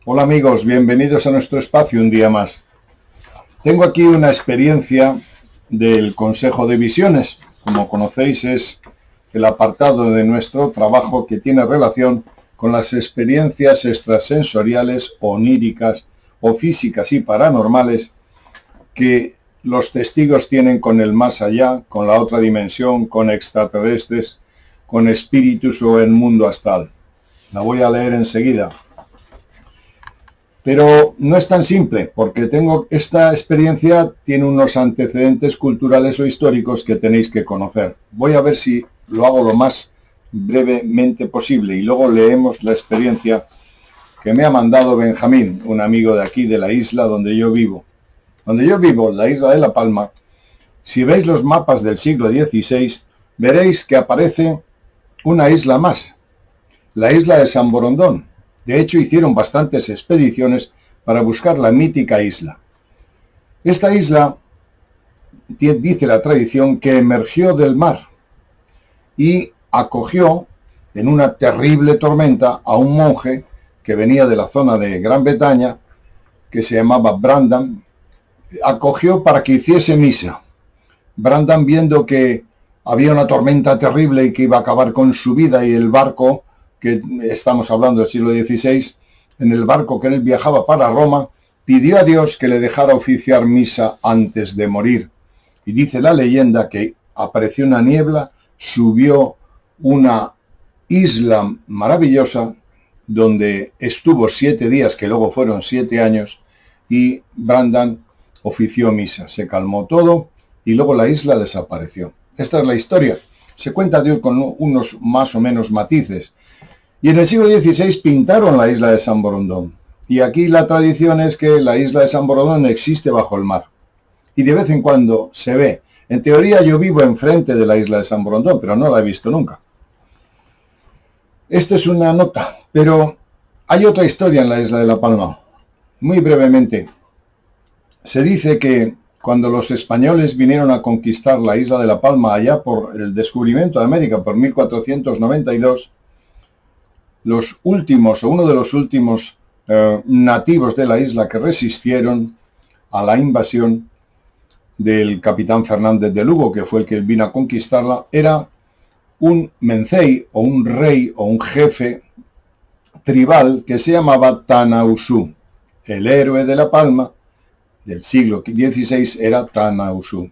Hola amigos, bienvenidos a nuestro espacio un día más. Tengo aquí una experiencia del Consejo de Visiones. Como conocéis, es el apartado de nuestro trabajo que tiene relación con las experiencias extrasensoriales, oníricas o físicas y paranormales que los testigos tienen con el más allá, con la otra dimensión, con extraterrestres, con espíritus o el mundo astral. La voy a leer enseguida. Pero no es tan simple, porque esta experiencia tiene unos antecedentes culturales o históricos que tenéis que conocer. Voy a ver si lo hago lo más brevemente posible y luego leemos la experiencia que me ha mandado Benjamín, un amigo de aquí, de la isla donde yo vivo. Donde yo vivo, la isla de La Palma, si veis los mapas del siglo XVI, veréis que aparece una isla más, la isla de San Borondón. De hecho, hicieron bastantes expediciones para buscar la mítica isla. Esta isla, dice la tradición, que emergió del mar y acogió en una terrible tormenta a un monje que venía de la zona de Gran Bretaña, que se llamaba Brandan. Acogió para que hiciese misa. Brandan, viendo que había una tormenta terrible y que iba a acabar con su vida, y el barco, que estamos hablando del siglo XVI, en el barco que él viajaba para Roma, pidió a Dios que le dejara oficiar misa antes de morir. Y dice la leyenda que apareció una niebla, subió una isla maravillosa, donde estuvo 7 días, que luego fueron 7 años, y Brandan ofició misa. Se calmó todo y luego la isla desapareció. Esta es la historia. Se cuenta de hoy con unos más o menos matices. Y en el siglo XVI pintaron la isla de San Borondón. Y aquí la tradición es que la isla de San Borondón existe bajo el mar. Y de vez en cuando se ve. En teoría yo vivo enfrente de la isla de San Borondón, pero no la he visto nunca. Esta es una nota, pero hay otra historia en la isla de La Palma. Muy brevemente. Se dice que cuando los españoles vinieron a conquistar la isla de La Palma allá por el descubrimiento de América por 1492, los últimos o uno de los últimos nativos de la isla que resistieron a la invasión del capitán Fernández de Lugo, que fue el que vino a conquistarla, era un mencey o un rey o un jefe tribal que se llamaba Tanausú. El héroe de La Palma del siglo XVI era Tanausú.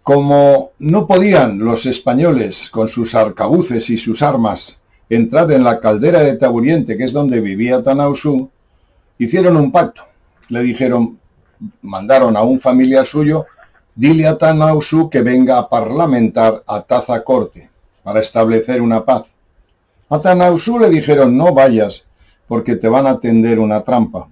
Como no podían los españoles con sus arcabuces y sus armas entrar en la caldera de Taburiente, que es donde vivía Tanausú, hicieron un pacto. Le dijeron, mandaron a un familiar suyo, dile a Tanausú que venga a parlamentar a Tazacorte para establecer una paz. A Tanausú le dijeron, no vayas porque te van a tender una trampa.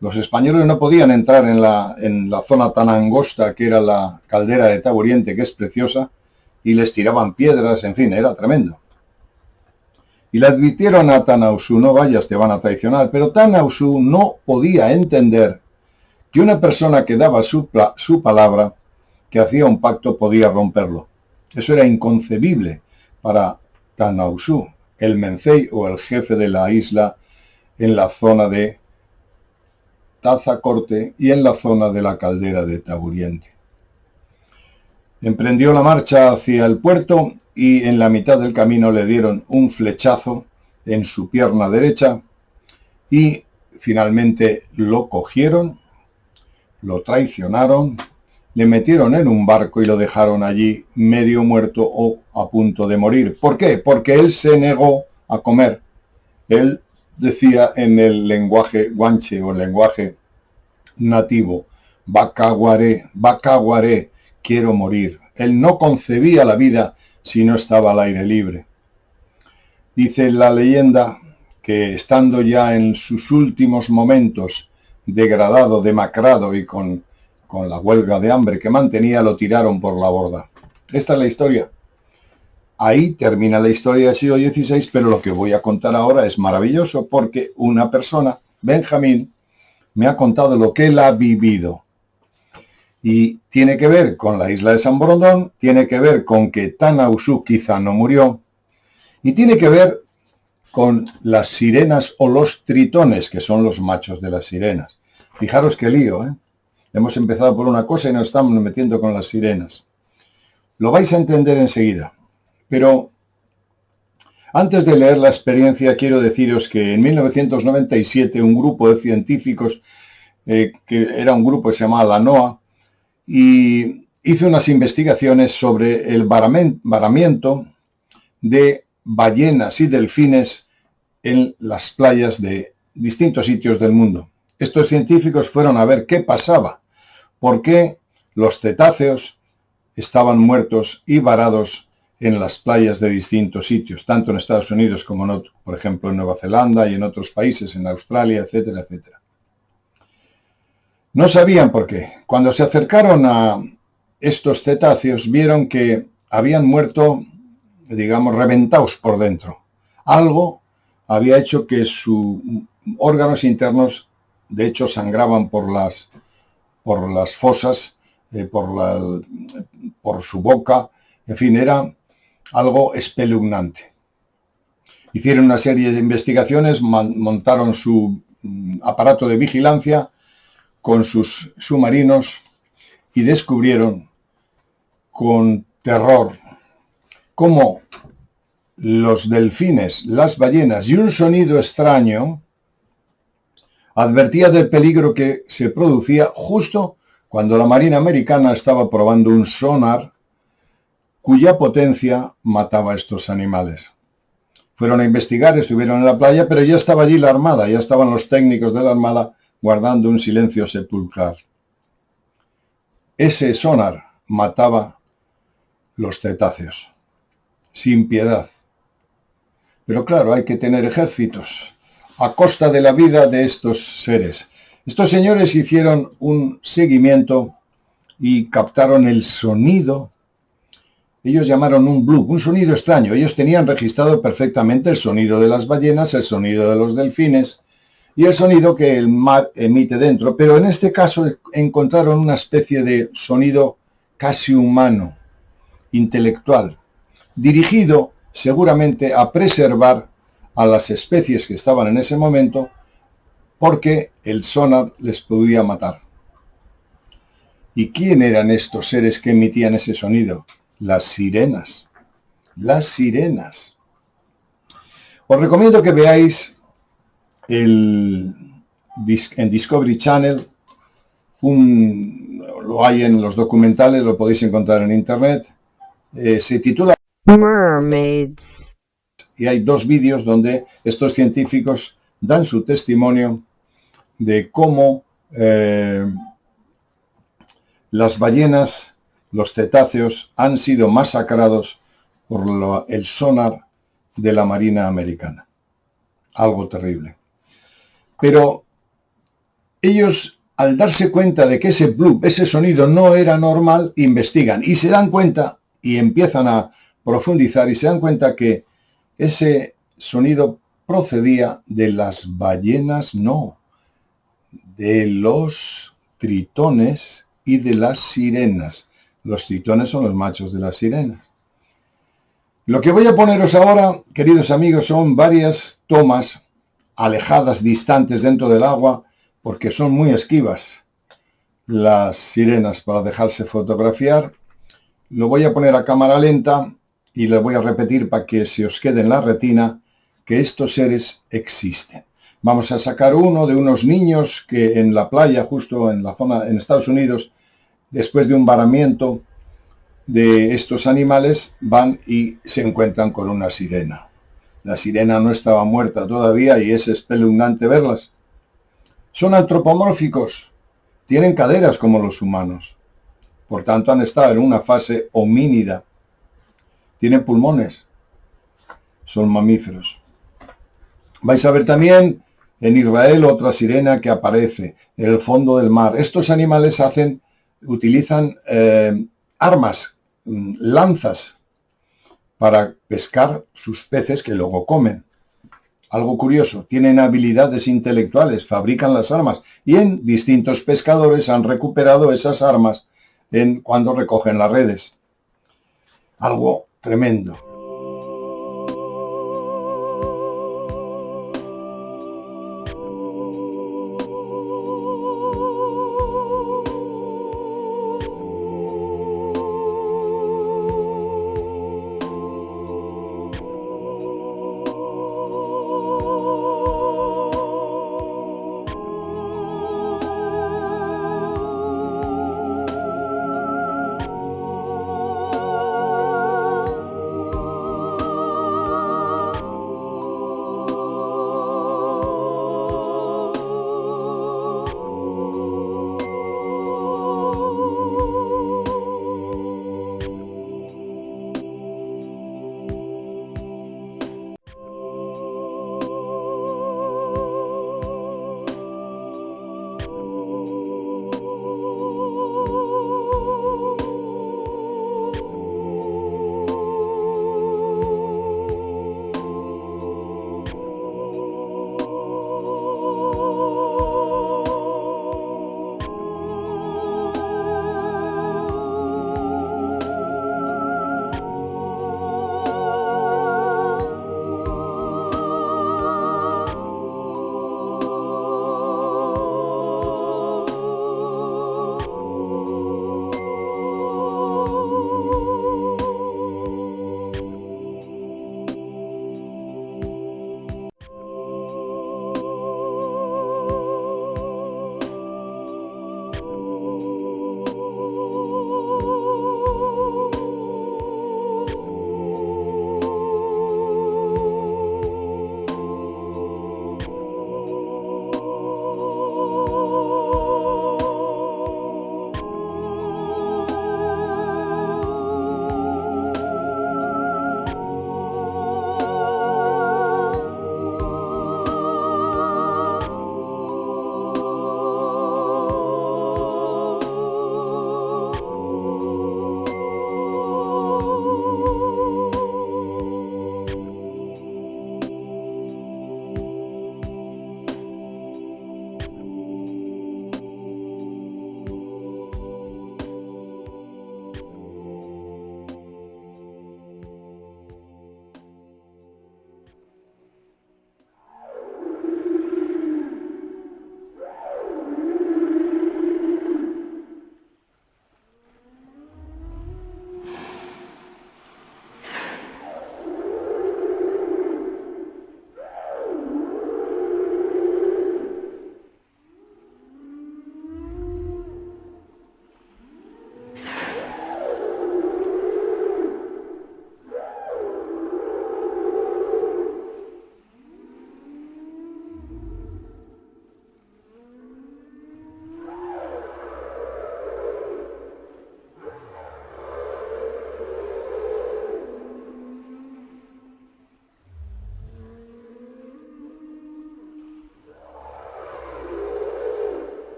Los españoles no podían entrar en la zona tan angosta que era la caldera de Taburiente, que es preciosa, y les tiraban piedras, en fin, era tremendo. Y le advirtieron a Tanausú, no vayas, te van a traicionar. Pero Tanausú no podía entender que una persona que daba su palabra, que hacía un pacto, podía romperlo. Eso era inconcebible para Tanausú, el mencey o el jefe de la isla en la zona de Tazacorte y en la zona de la caldera de Taburiente. Emprendió la marcha hacia el puerto y en la mitad del camino le dieron un flechazo en su pierna derecha y finalmente lo cogieron, lo traicionaron, le metieron en un barco y lo dejaron allí medio muerto o a punto de morir. ¿Por qué? Porque él se negó a comer. Él decía en el lenguaje guanche o el lenguaje nativo, Bacaguaré, Bacaguaré, quiero morir. Él no concebía la vida si no estaba al aire libre. Dice la leyenda que estando ya en sus últimos momentos, degradado, demacrado y con la huelga de hambre que mantenía, lo tiraron por la borda. Esta es la historia. Ahí termina la historia del siglo XVI, pero lo que voy a contar ahora es maravilloso porque una persona, Benjamín, me ha contado lo que él ha vivido. Y tiene que ver con la isla de San Borondón, tiene que ver con que Tanausú quizá no murió, y tiene que ver con las sirenas o los tritones, que son los machos de las sirenas. Fijaros qué lío, ¿eh? Hemos empezado por una cosa y nos estamos metiendo con las sirenas. Lo vais a entender enseguida, pero antes de leer la experiencia quiero deciros que en 1997 un grupo de científicos, que era un grupo que se llamaba la NOAA, y hizo unas investigaciones sobre el varamiento de ballenas y delfines en las playas de distintos sitios del mundo. Estos científicos fueron a ver qué pasaba, por qué los cetáceos estaban muertos y varados en las playas de distintos sitios, tanto en Estados Unidos como en otros, por ejemplo en Nueva Zelanda y en otros países, en Australia, etcétera, etcétera. No sabían por qué. Cuando se acercaron a estos cetáceos vieron que habían muerto, digamos, reventados por dentro. Algo había hecho que sus órganos internos, de hecho, sangraban por las fosas, por su boca, en fin, era algo espeluznante. Hicieron una serie de investigaciones, montaron su aparato de vigilancia con sus submarinos y descubrieron con terror cómo los delfines, las ballenas y un sonido extraño advertía del peligro que se producía justo cuando la Marina Americana estaba probando un sonar cuya potencia mataba a estos animales. Fueron a investigar, estuvieron en la playa, pero ya estaba allí la Armada, ya estaban los técnicos de la Armada guardando un silencio sepulcral. Ese sonar mataba los cetáceos, sin piedad. Pero claro, hay que tener ejércitos a costa de la vida de estos seres. Estos señores hicieron un seguimiento y captaron el sonido. Ellos llamaron un bloop, un sonido extraño. Ellos tenían registrado perfectamente el sonido de las ballenas, el sonido de los delfines y el sonido que el mar emite dentro. Pero en este caso encontraron una especie de sonido casi humano, intelectual, dirigido seguramente a preservar a las especies que estaban en ese momento porque el sonar les podía matar. ¿Y quién eran estos seres que emitían ese sonido? Las sirenas. Las sirenas. Os recomiendo que veáis en Discovery Channel, lo hay en los documentales, lo podéis encontrar en internet, se titula Mermaids. Y hay 2 vídeos donde estos científicos dan su testimonio de cómo las ballenas, los cetáceos, han sido masacrados por el sonar de la Marina Americana. Algo terrible. Pero ellos, al darse cuenta de que ese bloop, ese sonido no era normal, investigan y se dan cuenta y empiezan a profundizar y se dan cuenta que ese sonido procedía de las ballenas, no, de los tritones y de las sirenas. Los tritones son los machos de las sirenas. Lo que voy a poneros ahora, queridos amigos, son varias tomas alejadas, distantes dentro del agua, porque son muy esquivas las sirenas para dejarse fotografiar. Lo voy a poner a cámara lenta y le voy a repetir para que se os quede en la retina que estos seres existen. Vamos a sacar uno de unos niños que en la playa, justo en la zona, en Estados Unidos, después de un varamiento de estos animales, van y se encuentran con una sirena. La sirena no estaba muerta todavía y es espeluznante verlas. Son antropomórficos, tienen caderas como los humanos. Por tanto, han estado en una fase homínida. Tienen pulmones, son mamíferos. Vais a ver también en Israel otra sirena que aparece en el fondo del mar. Estos animales utilizan armas, lanzas, para pescar sus peces que luego comen. Algo curioso, tienen habilidades intelectuales, fabrican las armas y en distintos pescadores han recuperado esas armas cuando recogen las redes. Algo tremendo.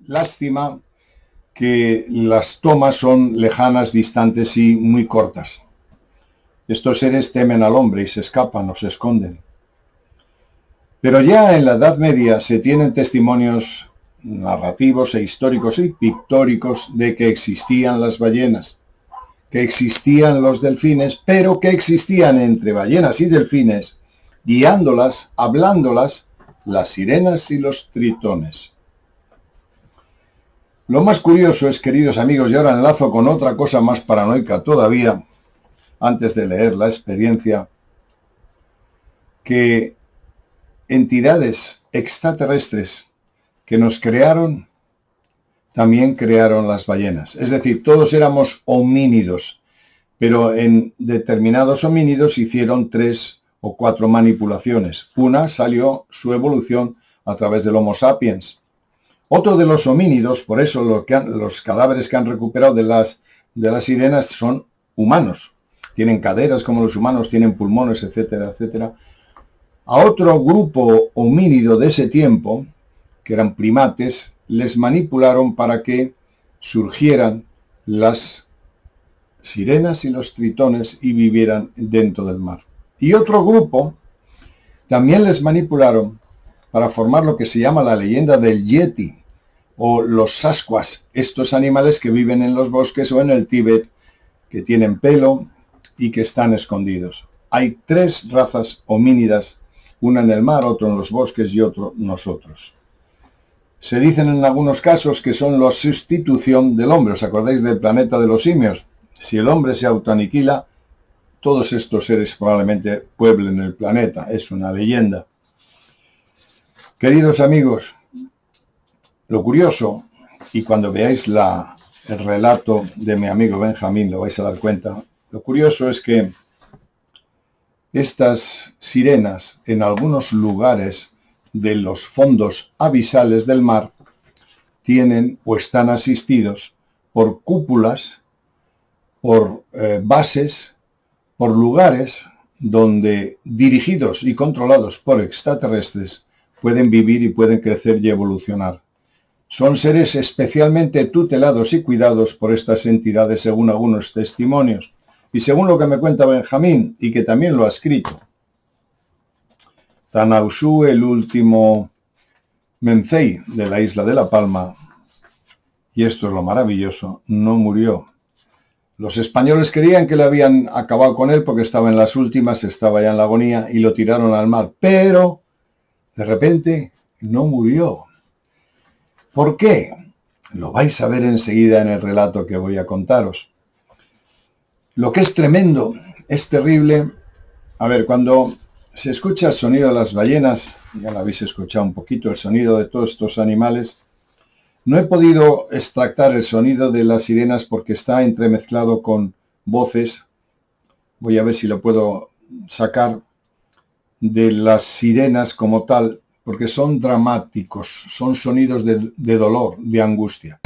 Lástima que las tomas son lejanas, distantes y muy cortas. Estos seres temen al hombre y se escapan o se esconden. Pero ya en la Edad Media se tienen testimonios narrativos e históricos y pictóricos de que existían las ballenas, que existían los delfines, pero que existían entre ballenas y delfines, guiándolas, hablándolas, las sirenas y los tritones. Lo más curioso es, queridos amigos, y ahora enlazo con otra cosa más paranoica todavía, antes de leer la experiencia, que entidades extraterrestres que nos crearon, también crearon las ballenas. Es decir, todos éramos homínidos, pero en determinados homínidos hicieron 3 o 4 manipulaciones. Una salió su evolución a través del Homo sapiens. Otro de los homínidos, por eso los cadáveres que han recuperado de las sirenas son humanos. Tienen caderas como los humanos, tienen pulmones, etcétera, etcétera. A otro grupo homínido de ese tiempo, que eran primates, les manipularon para que surgieran las sirenas y los tritones y vivieran dentro del mar. Y otro grupo también les manipularon para formar lo que se llama la leyenda del Yeti o los Sasquatch, estos animales que viven en los bosques o en el Tíbet, que tienen pelo y que están escondidos. Hay 3 razas homínidas, una en el mar, otro en los bosques y otro nosotros. Se dicen en algunos casos que son la sustitución del hombre. ¿Os acordáis del planeta de los simios? Si el hombre se autoaniquila, todos estos seres probablemente pueblen el planeta. Es una leyenda. Queridos amigos, lo curioso, y cuando veáis el relato de mi amigo Benjamín lo vais a dar cuenta, lo curioso es que estas sirenas en algunos lugares de los fondos abisales del mar tienen o están asistidos por cúpulas, por bases, por lugares donde dirigidos y controlados por extraterrestres pueden vivir y pueden crecer y evolucionar. Son seres especialmente tutelados y cuidados por estas entidades según algunos testimonios y según lo que me cuenta Benjamín y que también lo ha escrito. Tanausu, el último Mencey de la isla de La Palma, y esto es lo maravilloso, no murió. Los españoles creían que le habían acabado con él porque estaba en las últimas, estaba ya en la agonía y lo tiraron al mar, pero de repente no murió. ¿Por qué? Lo vais a ver enseguida en el relato que voy a contaros. Lo que es tremendo, es terrible. A ver, cuando se escucha el sonido de las ballenas, ya lo habéis escuchado un poquito, el sonido de todos estos animales. No he podido extractar el sonido de las sirenas porque está entremezclado con voces. Voy a ver si lo puedo sacar de las sirenas como tal, porque son dramáticos, son sonidos de dolor, de angustia.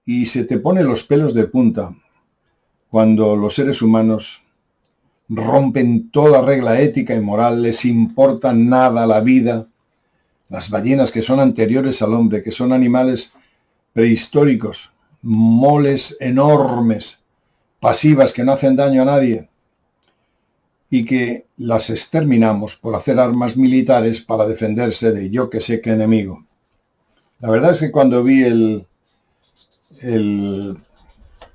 Y se te ponen los pelos de punta cuando los seres humanos rompen toda regla ética y moral, les importa nada la vida. Las ballenas, que son anteriores al hombre, que son animales prehistóricos, moles enormes, pasivas, que no hacen daño a nadie, y que las exterminamos por hacer armas militares para defenderse de yo que sé qué enemigo. La verdad es que cuando vi el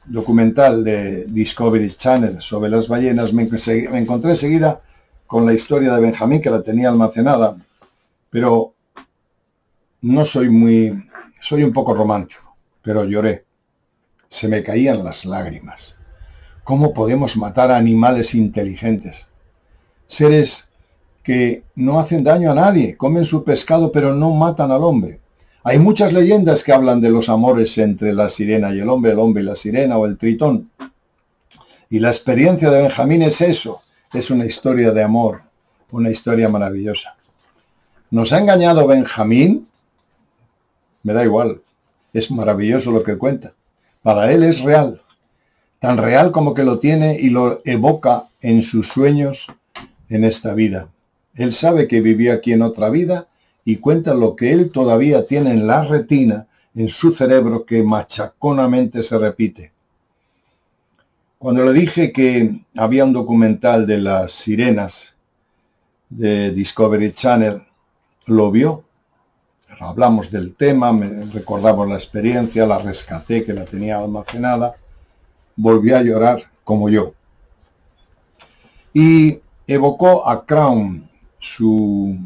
documental de Discovery Channel sobre las ballenas, me encontré enseguida con la historia de Benjamín, que la tenía almacenada, pero no soy un poco romántico, pero lloré. Se me caían las lágrimas. ¿Cómo podemos matar a animales inteligentes? Seres que no hacen daño a nadie, comen su pescado pero no matan al hombre. Hay muchas leyendas que hablan de los amores entre la sirena y el hombre y la sirena o el tritón. Y la experiencia de Benjamín es eso, es una historia de amor, Una historia maravillosa. ¿Nos ha engañado Benjamín? Me da igual. Es maravilloso lo que cuenta. Para él es real. Tan real como que lo tiene y lo evoca en sus sueños en esta vida. Él sabe que vivió aquí en otra vida y cuenta lo que él todavía tiene en la retina, en su cerebro, que machaconamente se repite. Cuando le dije que había un documental de las sirenas de Discovery Channel, lo vio. Hablamos del tema, recordamos la experiencia, la rescaté, que la tenía almacenada. Volvió a llorar como yo. Y evocó a Crown, su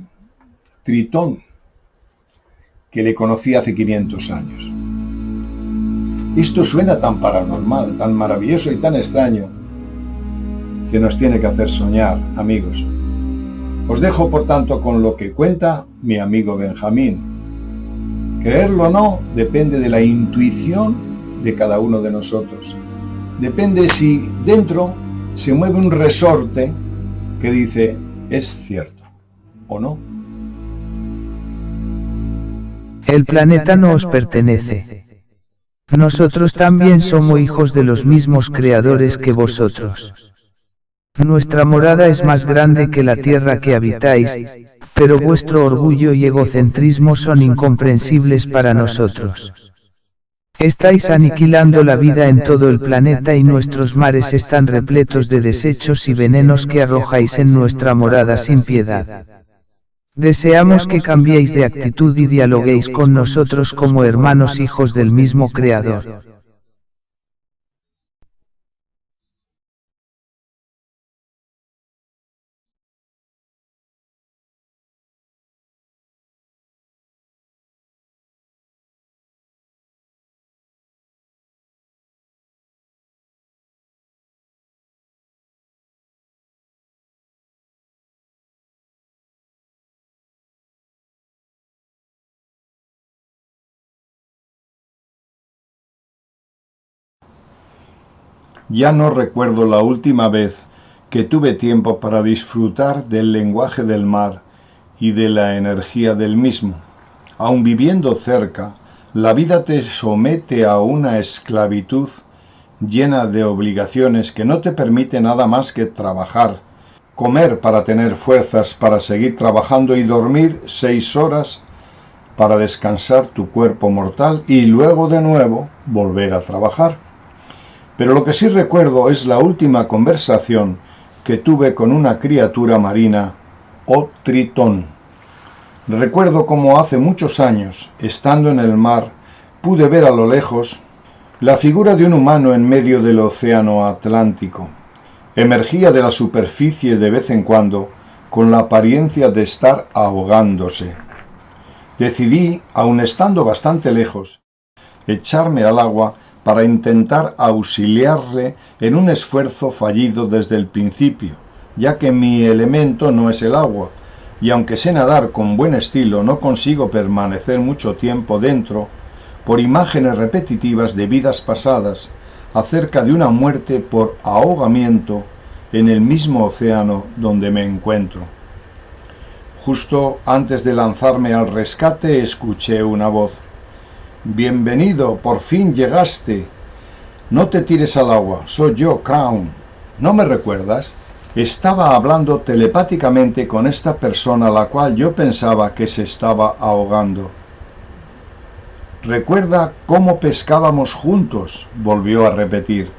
tritón, que le conocí hace 500 años. Esto suena tan paranormal, tan maravilloso y tan extraño, que nos tiene que hacer soñar, amigos. Os dejo, por tanto, con lo que cuenta mi amigo Benjamín. Creerlo o no depende de la intuición de cada uno de nosotros. Depende si dentro se mueve un resorte que dice, es cierto, o no. El planeta no os pertenece. Nosotros también somos hijos de los mismos creadores que vosotros. Nuestra morada es más grande que la tierra que habitáis, pero vuestro orgullo y egocentrismo son incomprensibles para nosotros. Estáis aniquilando la vida en todo el planeta y nuestros mares están repletos de desechos y venenos que arrojáis en nuestra morada sin piedad. Deseamos que cambiéis de actitud y dialoguéis con nosotros como hermanos hijos del mismo Creador. Ya no recuerdo la última vez que tuve tiempo para disfrutar del lenguaje del mar y de la energía del mismo. Aun viviendo cerca, la vida te somete a una esclavitud llena de obligaciones que no te permite nada más que trabajar, comer para tener fuerzas para seguir trabajando y dormir 6 horas para descansar tu cuerpo mortal y luego de nuevo volver a trabajar. Pero lo que sí recuerdo es la última conversación que tuve con una criatura marina, o tritón. Recuerdo cómo hace muchos años, estando en el mar, pude ver a lo lejos la figura de un humano en medio del océano Atlántico. Emergía de la superficie de vez en cuando, con la apariencia de estar ahogándose. Decidí, aun estando bastante lejos, echarme al agua para intentar auxiliarle en un esfuerzo fallido desde el principio, ya que mi elemento no es el agua, y aunque sé nadar con buen estilo, no consigo permanecer mucho tiempo dentro por imágenes repetitivas de vidas pasadas acerca de una muerte por ahogamiento en el mismo océano donde me encuentro. Justo antes de lanzarme al rescate escuché una voz. «Bienvenido, por fin llegaste. No te tires al agua, soy yo, Crown. ¿No me recuerdas?» Estaba hablando telepáticamente con esta persona a la cual yo pensaba que se estaba ahogando. «¿Recuerda cómo pescábamos juntos?», volvió a repetir.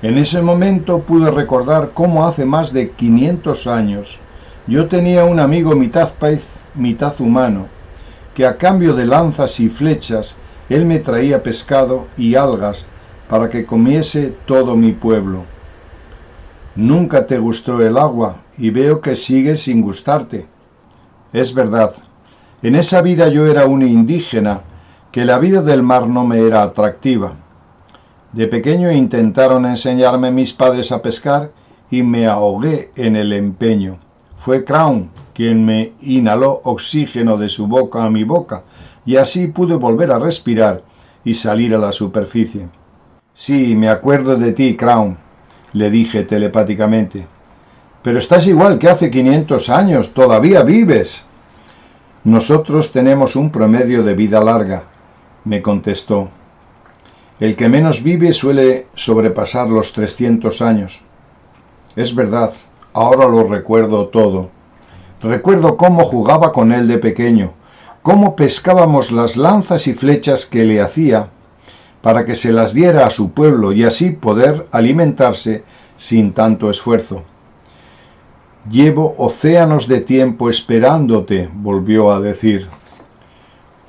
En ese momento pude recordar cómo hace más de 500 años yo tenía un amigo mitad pez, mitad humano, que a cambio de lanzas y flechas, él me traía pescado y algas para que comiese todo mi pueblo. Nunca te gustó el agua y veo que sigue sin gustarte. Es verdad, en esa vida yo era un indígena, que la vida del mar no me era atractiva. De pequeño intentaron enseñarme mis padres a pescar y me ahogué en el empeño. Fue Crown quien me inhaló oxígeno de su boca a mi boca, y así pude volver a respirar y salir a la superficie. «Sí, me acuerdo de ti, Crown», le dije telepáticamente. Pero estás igual que hace 500 años, todavía vives. Nosotros tenemos un promedio de vida larga, me contestó. El que menos vive suele sobrepasar los 300 años. Es verdad, ahora lo recuerdo todo. Recuerdo cómo jugaba con él de pequeño, cómo pescábamos las lanzas y flechas que le hacía para que se las diera a su pueblo y así poder alimentarse sin tanto esfuerzo. Llevo océanos de tiempo esperándote, volvió a decir.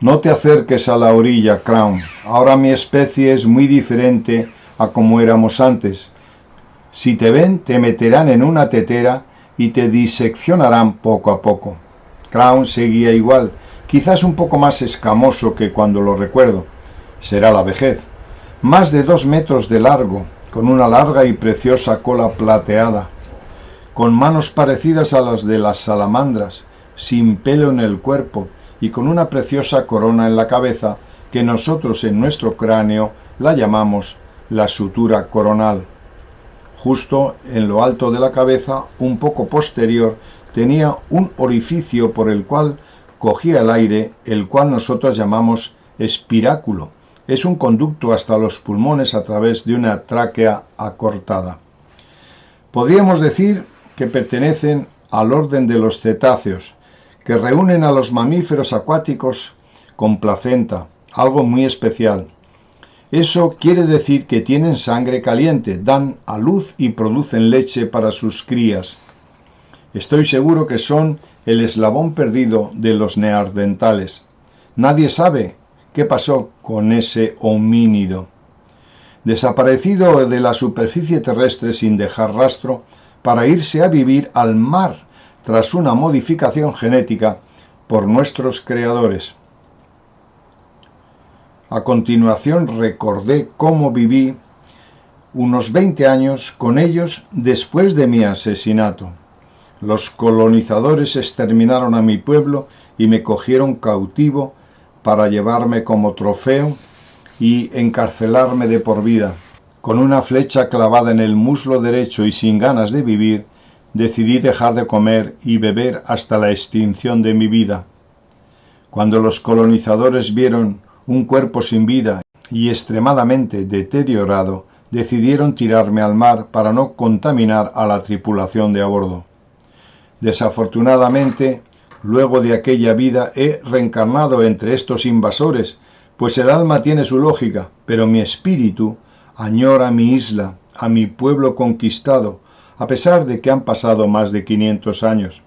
No te acerques a la orilla, Crown. Ahora mi especie es muy diferente a como éramos antes. Si te ven, te meterán en una tetera y te diseccionarán poco a poco. Crown seguía igual, quizás un poco más escamoso que cuando lo recuerdo. Será la vejez. Más de 2 metros de largo, con una larga y preciosa cola plateada, con manos parecidas a las de las salamandras, sin pelo en el cuerpo y con una preciosa corona en la cabeza que nosotros en nuestro cráneo la llamamos la sutura coronal. Justo en lo alto de la cabeza, un poco posterior, tenía un orificio por el cual cogía el aire, el cual nosotros llamamos espiráculo. Es un conducto hasta los pulmones a través de una tráquea acortada. Podríamos decir que pertenecen al orden de los cetáceos, que reúnen a los mamíferos acuáticos con placenta, algo muy especial. Eso quiere decir que tienen sangre caliente, dan a luz y producen leche para sus crías. Estoy seguro que son el eslabón perdido de los neandertales. Nadie sabe qué pasó con ese homínido. Desaparecido de la superficie terrestre sin dejar rastro, para irse a vivir al mar tras una modificación genética por nuestros creadores. A continuación recordé cómo viví unos 20 años con ellos después de mi asesinato. Los colonizadores exterminaron a mi pueblo y me cogieron cautivo para llevarme como trofeo y encarcelarme de por vida. Con una flecha clavada en el muslo derecho y sin ganas de vivir, decidí dejar de comer y beber hasta la extinción de mi vida. Cuando los colonizadores vieron un cuerpo sin vida y extremadamente deteriorado, decidieron tirarme al mar para no contaminar a la tripulación de a bordo. Desafortunadamente, luego de aquella vida he reencarnado entre estos invasores, pues el alma tiene su lógica, pero mi espíritu añora mi isla, a mi pueblo conquistado, a pesar de que han pasado más de 500 años.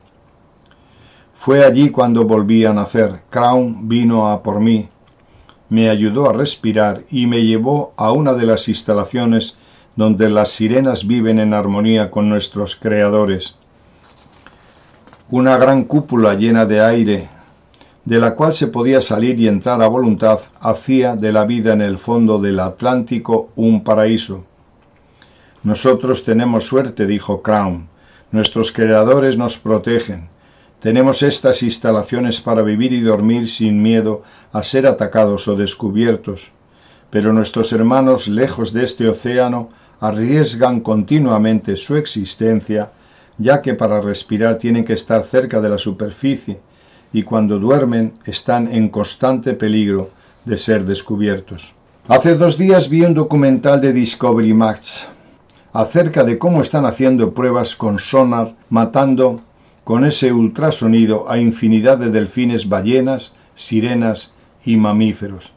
Fue allí cuando volví a nacer. Crown vino a por mí, me ayudó a respirar y me llevó a una de las instalaciones donde las sirenas viven en armonía con nuestros creadores. Una gran cúpula llena de aire, de la cual se podía salir y entrar a voluntad, hacía de la vida en el fondo del Atlántico un paraíso. Nosotros tenemos suerte, dijo Crown. Nuestros creadores nos protegen. Tenemos estas instalaciones para vivir y dormir sin miedo a ser atacados o descubiertos. Pero nuestros hermanos lejos de este océano arriesgan continuamente su existencia, ya que para respirar tienen que estar cerca de la superficie, y cuando duermen están en constante peligro de ser descubiertos. Hace 2 días vi un documental de Discovery Max acerca de cómo están haciendo pruebas con sonar, matando con ese ultrasonido a infinidad de delfines, ballenas, sirenas y mamíferos.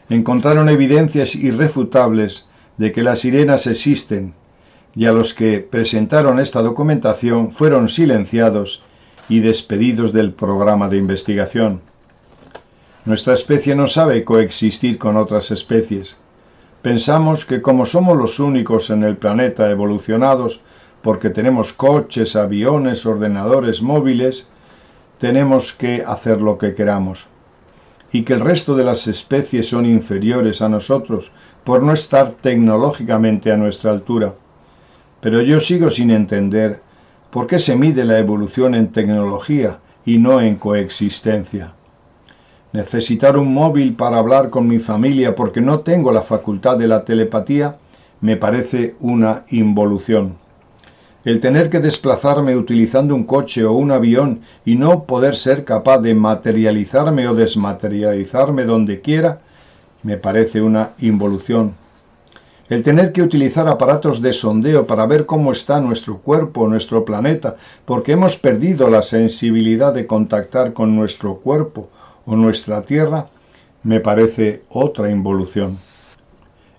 Encontraron evidencias irrefutables de que las sirenas existen, y a los que presentaron esta documentación fueron silenciados y despedidos del programa de investigación. Nuestra especie no sabe coexistir con otras especies. Pensamos que como somos los únicos en el planeta evolucionados, porque tenemos coches, aviones, ordenadores móviles, tenemos que hacer lo que queramos, y que el resto de las especies son inferiores a nosotros por no estar tecnológicamente a nuestra altura. Pero yo sigo sin entender ¿por qué se mide la evolución en tecnología y no en coexistencia? Necesitar un móvil para hablar con mi familia porque no tengo la facultad de la telepatía me parece una involución. El tener que desplazarme utilizando un coche o un avión y no poder ser capaz de materializarme o desmaterializarme donde quiera, me parece una involución. El tener que utilizar aparatos de sondeo para ver cómo está nuestro cuerpo, nuestro planeta, porque hemos perdido la sensibilidad de contactar con nuestro cuerpo o nuestra tierra, me parece otra involución.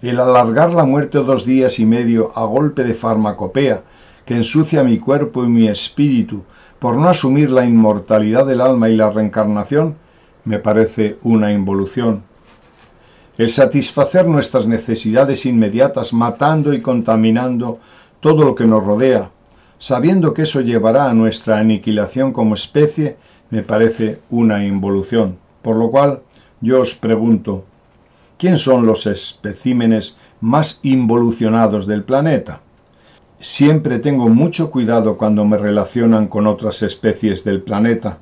El alargar la muerte 2 días y medio a golpe de farmacopea, que ensucia mi cuerpo y mi espíritu, por no asumir la inmortalidad del alma y la reencarnación, me parece una involución. El satisfacer nuestras necesidades inmediatas matando y contaminando todo lo que nos rodea, sabiendo que eso llevará a nuestra aniquilación como especie, me parece una involución. Por lo cual, yo os pregunto, ¿quién son los especímenes más involucionados del planeta? Siempre tengo mucho cuidado cuando me relacionan con otras especies del planeta,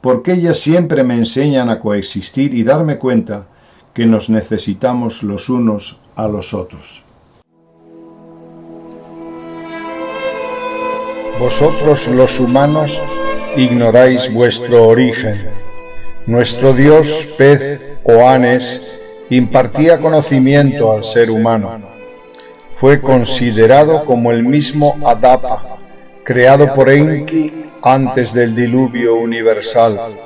porque ellas siempre me enseñan a coexistir y darme cuenta que nos necesitamos los unos a los otros. Vosotros los humanos ignoráis vuestro origen. Nuestro dios pez Oannes impartía conocimiento al ser humano. Fue considerado como el mismo Adapa, creado por Enki antes del diluvio universal.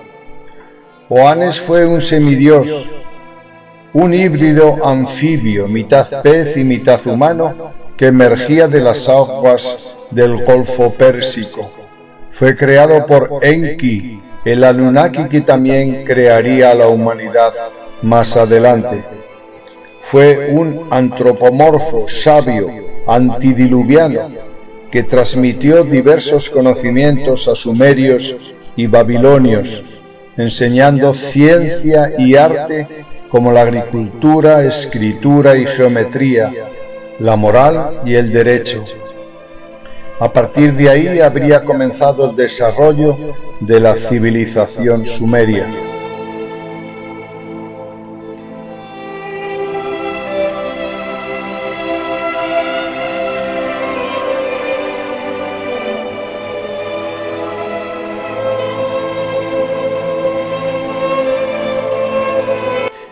Oannes fue un semidios, un híbrido anfibio, mitad pez y mitad humano, que emergía de las aguas del Golfo Pérsico. Fue creado por Enki, el Anunnaki que también crearía a la humanidad más adelante. Fue un antropomorfo sabio antidiluviano que transmitió diversos conocimientos a sumerios y babilonios, enseñando ciencia y arte como la agricultura, escritura y geometría, la moral y el derecho. A partir de ahí habría comenzado el desarrollo de la civilización sumeria.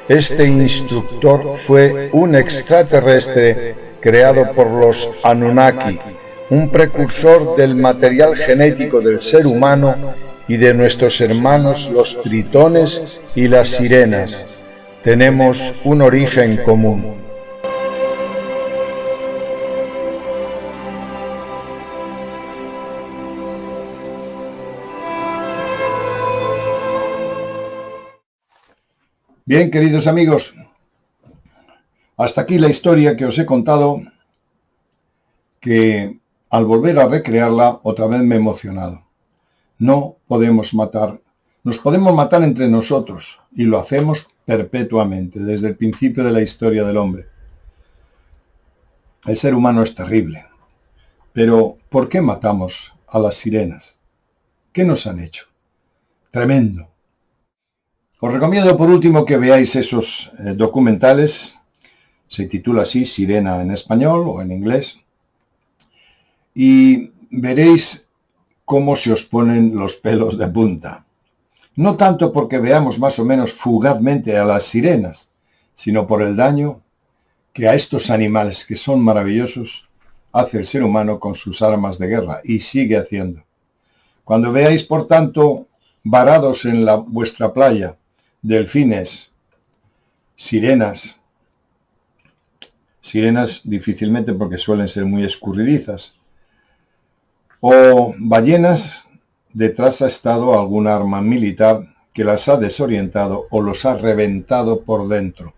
Este instructor fue un extraterrestre creado por los Anunnaki, un precursor del material genético del ser humano y de nuestros hermanos los tritones y las sirenas. Tenemos un origen común. Bien, queridos amigos, hasta aquí la historia que os he contado, que al volver a recrearla otra vez me he emocionado. No podemos matar, nos podemos matar entre nosotros y lo hacemos perpetuamente, desde el principio de la historia del hombre. El ser humano es terrible, pero ¿por qué matamos a las sirenas? ¿Qué nos han hecho? Tremendo. Os recomiendo por último que veáis esos documentales, se titula así, Sirena en español o en inglés, y veréis cómo se os ponen los pelos de punta. No tanto porque veamos más o menos fugazmente a las sirenas, sino por el daño que a estos animales que son maravillosos hace el ser humano con sus armas de guerra y sigue haciendo. Cuando veáis, por tanto, varados en vuestra playa, delfines, sirenas difícilmente porque suelen ser muy escurridizas, o ballenas, detrás ha estado algún arma militar que las ha desorientado o los ha reventado por dentro.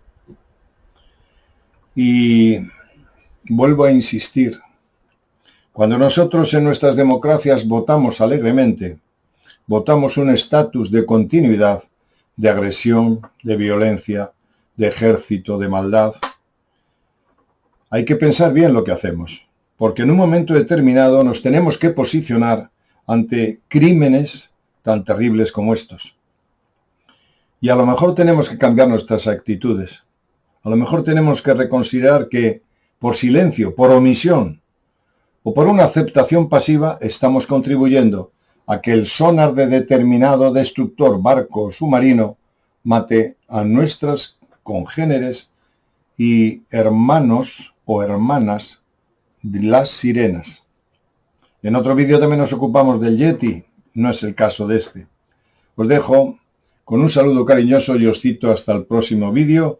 Y vuelvo a insistir, cuando nosotros en nuestras democracias votamos alegremente, votamos un estatus de continuidad, de agresión, de violencia, de ejército, de maldad. Hay que pensar bien lo que hacemos, porque en un momento determinado nos tenemos que posicionar ante crímenes tan terribles como estos. Y a lo mejor tenemos que cambiar nuestras actitudes. A lo mejor tenemos que reconsiderar que por silencio, por omisión, o por una aceptación pasiva estamos contribuyendo a que el sonar de determinado destructor barco o submarino mate a nuestras congéneres y hermanos o hermanas de las sirenas. En otro vídeo también nos ocupamos del Yeti, no es el caso de este. Os dejo con un saludo cariñoso y os cito hasta el próximo vídeo,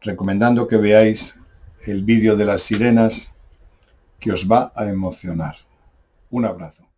recomendando que veáis el vídeo de las sirenas que os va a emocionar. Un abrazo.